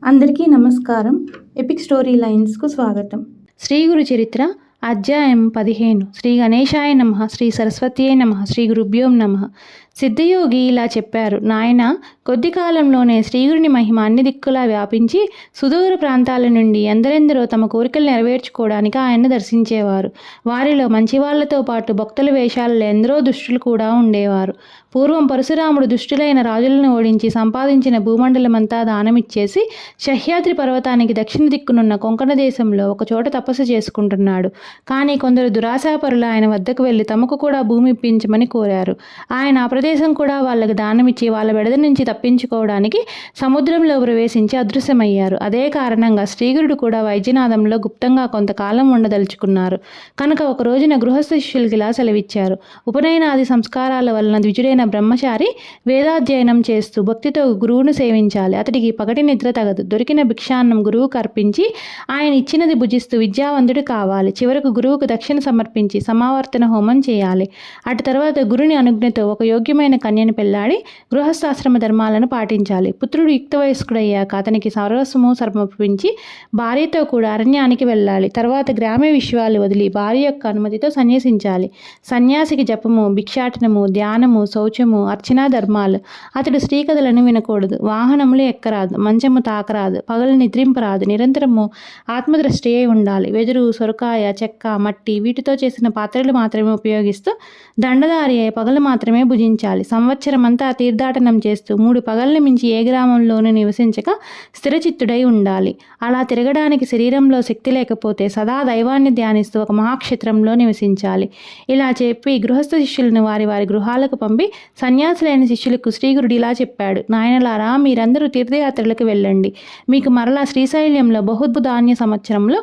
అందరికీ నమస్కారం. Epic story లైన్స్కు స్వాగతం. శ్రీ గురు చరిత్ర అధ్యాయం 15. శ్రీ గణేశాయ నమః, శ్రీ సరస్వతీయే నమః, శ్రీ గురుభ్యో నమః. సిద్ధయోగి ఇలా చెప్పారు. నాయన, కొద్ది కాలంలోనే శ్రీగురుని మహిమ అన్ని దిక్కులా వ్యాపించి సుదూర ప్రాంతాల నుండి ఎందరెందరో తమ కోరికలు నెరవేర్చుకోవడానికి ఆయన్ను దర్శించేవారు. వారిలో మంచివాళ్లతో పాటు భక్తుల వేషాలలో ఎందరో దుష్టులు కూడా ఉండేవారు. పూర్వం పరశురాముడు దుష్టులైన రాజులను ఓడించి సంపాదించిన భూమండలమంతా దానమిచ్చేసి సహ్యాద్రి పర్వతానికి దక్షిణ దిక్కునున్న కొంకణ దేశంలో ఒకచోట తపస్సు చేసుకుంటున్నాడు. కానీ కొందరు దురాశాపరులు ఆయన వద్దకు వెళ్ళి తమకు కూడా భూమి ఇప్పించమని కోరారు. ఆయన ఆ ప్రదేశం కూడా వాళ్ళకు దానమిచ్చి వాళ్ళ బెడద నుంచి తప్పించుకోవడానికి సముద్రంలో ప్రవేశించి అదృశ్యమయ్యారు. అదే కారణంగా శ్రీగురుడు కూడా వైద్యనాథంలో గుప్తంగా కొంతకాలం ఉండదలుచుకున్నారు. కనుక ఒక రోజున గృహస్థ శిష్యులకి ఇలా సెలవిచ్చారు. ఉపనయనాది సంస్కారాల వలన ద్విజుడైన బ్రహ్మచారి వేదాధ్యయనం చేస్తూ భక్తితో గురువును సేవించాలి. అతడికి పగటి నిద్ర తగదు. దొరికిన భిక్షాన్నం గురువుకు అర్పించి ఆయన ఇచ్చినది భుజిస్తూ విద్యావంతుడు కావాలి. చివరకు గురువుకు దక్షిణ సమర్పించి సమావర్తన హోమం చేయాలి. అటు తర్వాత గురుని అనుజ్ఞతో ఒక యోగ్యమైన కన్యను పెళ్లాడి గృహస్థాశ్రమ ధర్మాలను పాటించాలి. పుత్రుడు యుక్త వయస్కుడయ్యాక అతనికి సర్వస్వము సమర్పించి భార్యతో కూడా అరణ్యానికి వెళ్ళాలి. తర్వాత గ్రామ్య విషయాలు వదిలి భార్య యొక్క అనుమతితో సన్యసించాలి. సన్యాసికి జపము, భిక్షాటనము, ధ్యానము, శౌచము, అర్చనా ధర్మాలు. అతడు స్త్రీకథలను వినకూడదు. వాహనములు ఎక్కరాదు. మంచము తాకరాదు. పగలు నిద్రింపరాదు. నిరంతరము ఆత్మదృష్టి అయి ఉండాలి. వెదురు, సొరకాయ, చెక్క, మట్టి వీటితో చేసిన పాత్రలు మాత్రమే ఉపయోగిస్తూ దండదారి అయి పగలు మాత్రమే భుజించాలి. సంవత్సరం అంతా తీర్థాటనం చేస్తూ 3 పగలను మించి ఏ గ్రామంలోనూ నివసించక స్థిరచిత్తుడై ఉండాలి. అలా తిరగడానికి శరీరంలో శక్తి లేకపోతే సదా దైవాన్ని ధ్యానిస్తూ ఒక మహాక్షేత్రంలో నివసించాలి. ఇలా చెప్పి గృహస్థ శిష్యులను వారి వారి గృహాలకు పంపి సన్యాసులైన శిష్యులకు శ్రీగురుడు ఇలా చెప్పాడు. నాయనలారా, మీరందరూ తీర్థయాత్రలకు వెళ్ళండి. మీకు మరలా శ్రీశైల్యంలో బహుధాన్య సంవత్సరంలో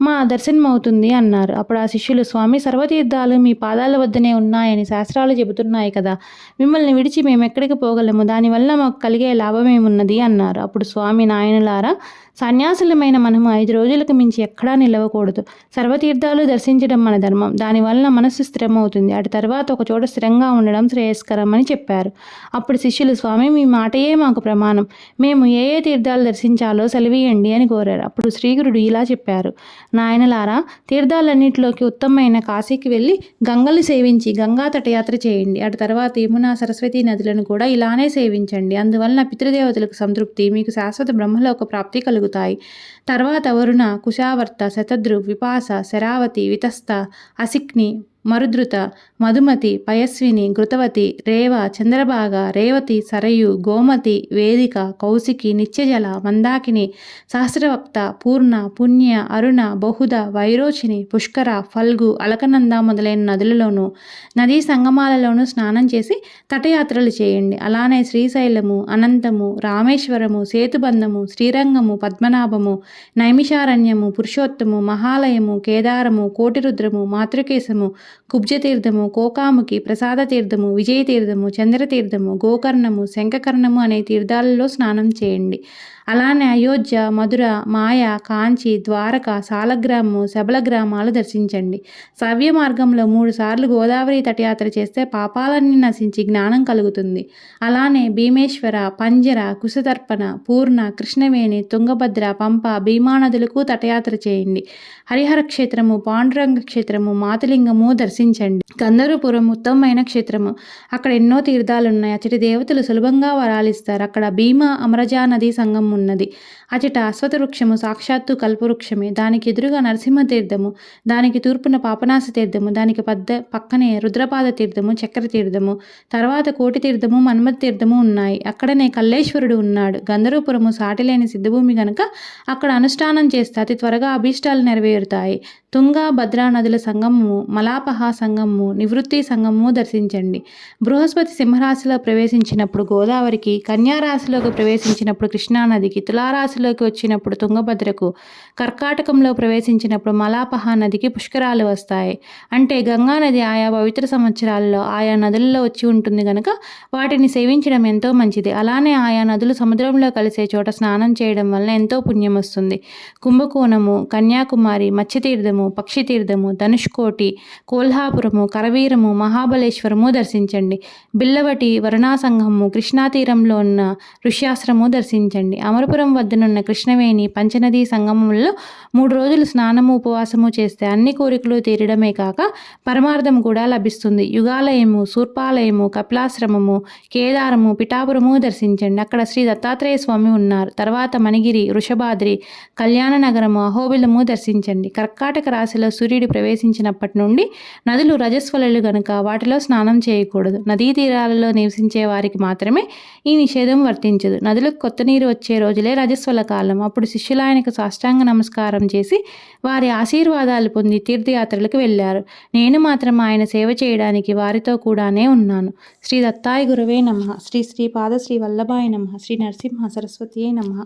మా దర్శనమవుతుంది అన్నారు. అప్పుడు ఆ శిష్యులు, స్వామి, సర్వతీర్థాలు మీ పాదాల వద్దనే ఉన్నాయని శాస్త్రాలు చెబుతున్నాయి కదా, మిమ్మల్ని విడిచి మేము ఎక్కడికి పోగలము? దానివల్ల మాకు కలిగే లాభమేమున్నది అన్నారు. అప్పుడు స్వామి, నాయనలారా, సన్యాసులమైన మనము 5 రోజులకు మించి ఎక్కడా నిలవకూడదు. సర్వతీర్థాలు దర్శించడం మన ధర్మం. దానివల్ల మనస్సు స్థిరమవుతుంది. అటు తర్వాత ఒక చోట స్థిరంగా ఉండడం శ్రేయస్కరం అని చెప్పారు. అప్పుడు శిష్యులు, స్వామి, మీ మాటయే మాకు ప్రమాణం. మేము ఏ ఏ తీర్థాలు దర్శించాలో సెలవీయండి అని కోరారు. అప్పుడు శ్రీగురుడు ఇలా చెప్పారు. నాయనలారా, తీర్థాలన్నింటిలోకి ఉత్తమమైన కాశీకి వెళ్ళి గంగలు సేవించి గంగా తటయాత్ర చేయండి. అటు తర్వాత యమున, సరస్వతి నదులను కూడా ఇలానే సేవించండి. అందువలన పితృదేవతలకు సంతృప్తి, మీకు శాశ్వత బ్రహ్మలోక ప్రాప్తి కలుగుతాయి. తర్వాత వరుణ, కుశావర్త, శతద్రు, విపాస, శరావతి, వితస్త, అసిక్ని, మరుద్రుత, మధుమతి, పయస్విని, ఘృతవతి, రేవ, చంద్రభాగ, రేవతి, సరయు, గోమతి, వేదిక, కౌశికి, నిత్యజల, మందాకిని, సహస్రవక్త, పూర్ణ, పుణ్య, అరుణ, బహుద, వైరోచిని, పుష్కర, ఫల్గు, అలకనంద మొదలైన నదులలోనూ నదీ సంగమాలలోనూ స్నానం చేసి తటయాత్రలు చేయండి. అలానే శ్రీశైలము, అనంతము, రామేశ్వరము, సేతుబంధము, శ్రీరంగము, పద్మనాభము, నైమిషారణ్యము, పురుషోత్తము, మహాలయము, కేదారము, కోటిరుద్రము, మాతృకేశము, కుబ్జతీర్థము, కోకాముకి, ప్రసాద తీర్థము, విజయతీర్థము, చంద్రతీర్థము, గోకర్ణము, శంఖకర్ణము అనే తీర్థాలలో స్నానం చేయండి. అలానే అయోధ్య, మధుర, మాయ, కాంచి, ద్వారక, సాలగ్రామము, శబల గ్రామాలు దర్శించండి. సవ్య మార్గంలో 3 సార్లు గోదావరి తటయాత్ర చేస్తే పాపాలన్నీ నశించి జ్ఞానం కలుగుతుంది. అలానే భీమేశ్వర, పంజర, కుశతర్పణ, పూర్ణ, కృష్ణవేణి, తుంగభద్ర, పంప, భీమా నదులకు తటయాత్ర చేయండి. హరిహర క్షేత్రము, పాండురంగ క్షేత్రము, మాతలింగము దర్శించండి. గంధర్వపురం ఉత్తమమైన క్షేత్రము. అక్కడ ఎన్నో తీర్థాలున్నాయి. అచటి దేవతలు సులభంగా వరాలిస్తారు. అక్కడ భీమ, అమరజా నదీ సంగం ఉన్నది. అచట అశ్వత వృక్షము సాక్షాత్తు కల్పవృక్షమే. దానికి ఎదురుగా నరసింహ తీర్థము, దానికి తూర్పున పాపనాశ తీర్థము, దానికి పక్కనే రుద్రపాద తీర్థము, చక్ర తీర్థము, తర్వాత కోటి తీర్థము, మన్మథ తీర్థము ఉన్నాయి. అక్కడనే కల్లేశ్వరుడు ఉన్నాడు. గంధర్వపురము సాటిలేని సిద్ధభూమి గనక అక్కడ అనుష్ఠానం చేస్తే అతి త్వరగా అభీష్టాలు నెరవేరుతాయి. తుంగ, భద్రా నదుల సంగమము, మలాపహ సంగమము, నివృత్తి సంగమము దర్శించండి. బృహస్పతి సింహరాశిలో ప్రవేశించినప్పుడు గోదావరికి, కన్యారాశిలోకి ప్రవేశించినప్పుడు కృష్ణానదికి, తులారాశిలోకి వచ్చినప్పుడు తుంగభద్రకు, కర్కాటకంలో ప్రవేశించినప్పుడు మలాపహ నదికి పుష్కరాలు వస్తాయి. అంటే గంగా నది ఆయా పవిత్ర సంవత్సరాల్లో ఆయా నదులలో వచ్చి ఉంటుంది కనుక వాటిని సేవించడం ఎంతో మంచిది. అలానే ఆయా నదులు సముద్రంలో కలిసే చోట స్నానం చేయడం వలన ఎంతో పుణ్యం వస్తుంది. కుంభకోణము, కన్యాకుమారి, మత్స్యతీర్థము, పక్షితీర్థము, ధనుష్కోటి, కోల్హాపురము, కరవీరము, మహాబలేశ్వరము దర్శించండి. బిల్లవటి, వరుణాసంగము, కృష్ణా తీరంలో ఉన్న ఋష్యాశ్రము దర్శించండి. అమరపురం వద్దనున్న కృష్ణవేణి పంచనదీ సంగమంలో 3 రోజులు స్నానము ఉపవాసము చేస్తే అన్ని కోరికలు తీరడమే కాక పరమార్థం కూడా లభిస్తుంది. యుగాలయము, శూర్పాలయము, కపిలాశ్రమము, కేదారము, పిఠాపురము దర్శించండి. అక్కడ శ్రీ దత్తాత్రేయ స్వామి ఉన్నారు. తర్వాత మణిగిరి, వృషభాద్రి, కళ్యాణ నగరము, అహోబిలము దర్శించండి. కర్కాటక రాశిలో సూర్యుడు ప్రవేశించినప్పటి నుండి నదులు రజస్వలలు గనుక వాటిలో స్నానం చేయకూడదు. నదీ తీరాలలో నివసించే వారికి మాత్రమే ఈ నిషేధం వర్తించదు. నదులకు కొత్త నీరు వచ్చే రోజులే రజస్వల కాలం. అప్పుడు శిష్యులు ఆయనకు సాష్టాంగ నమస్కారం చేసి వారి ఆశీర్వాదాలు పొంది తీర్థయాత్రలకు వెళ్ళారు. నేను మాత్రం ఆయన సేవ చేయడానికి వారితో కూడానే ఉన్నాను. శ్రీ దత్తాయ గురవే నమః. శ్రీ శ్రీపాద శ్రీ వల్లభాయ నమః. శ్రీ నరసింహ సరస్వతియే నమః.